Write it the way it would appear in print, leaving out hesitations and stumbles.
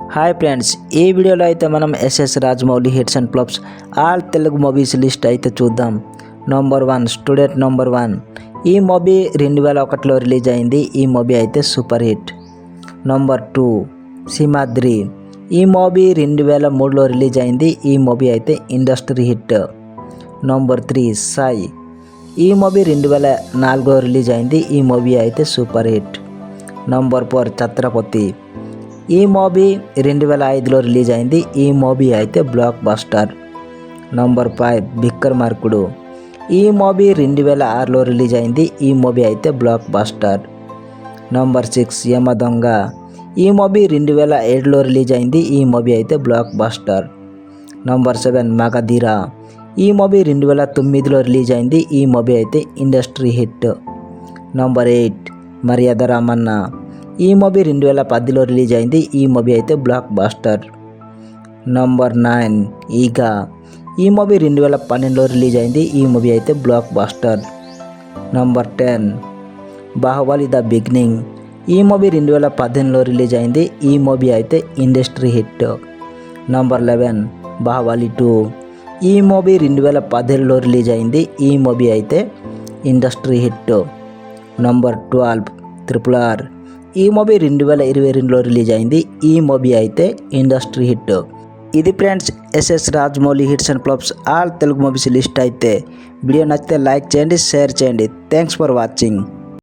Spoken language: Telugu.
హాయ్ ఫ్రెండ్స్, ఈ వీడియోలో అయితే మనం SS Rajamouli hits and flops all Telugu movies list అయితే చూద్దాం. Number 1 student number 1. ఈ మూవీ 2001లో రిలీజ్ అయింది. ఈ మూవీ అయితే సూపర్ హిట్. నంబర్ 2 సింహాద్రి. ఈ మూవీ 2003లో రిలీజ్ అయింది. ఈ మూవీ అయితే ఇండస్ట్రీ హిట్. నంబర్ 3 సాయి. ఈ మూవీ 2004లో రిలీజ్ అయింది. ఈ మూవీ అయితే సూపర్ హిట్. నంబర్ 4 ఛత్రపతి. ఈ మూవీ 2005లో రిలీజ్ అయింది. ఈ మూవీ అయితే బ్లాక్ బస్టర్. నంబర్ 5 విక్రమార్కుడు. ఈ మూవీ 2006లో రిలీజ్ అయింది. ఈ మూవీ అయితే బ్లాక్ బస్టర్. నంబర్ 6 యమదొంగ. ఈ మూవీ 2007లో రిలీజ్ అయింది. ఈ మూవీ అయితే బ్లాక్ బస్టర్. నంబర్ 7 మగధీర. ఈ మూవీ 2009లో రిలీజ్ అయింది. ఈ మూవీ అయితే ఇండస్ట్రీ హిట్. నంబర్ 8 మర్యాద రామన్న. ఈ మూవీ 2010లో రిలీజ్ అయింది. ఈ మూవీ అయితే బ్లాక్ బస్టర్. నంబర్ 9 ఈగ. ఈ మూవీ 2012లో రిలీజ్ అయింది. ఈ మూవీ అయితే block buster. Number 10 Baahubali the beginning. ఈ మూవీ 2018లో రిలీజ్ అయింది. ఈ మూవీ అయితే ఇండస్ట్రీ హిట్. నంబర్ 11 బాహుబలి 2. ఈ మూవీ 2017లో రిలీజ్ అయింది. ఈ మూవీ అయితే ఇండస్ట్రీ హిట్. Number 12 RRR. ఈ మూవీ 2022లో రిలీజ్ అయింది. ఈ మూవీ అయితే ఇండస్ట్రీ హిట్. ఇది friends SS Rajamouli hits and flops all Telugu movies list అయితే. వీడియో నచ్చితే లైక్ చేయండి, షేర్ చేయండి. Thanks for watching.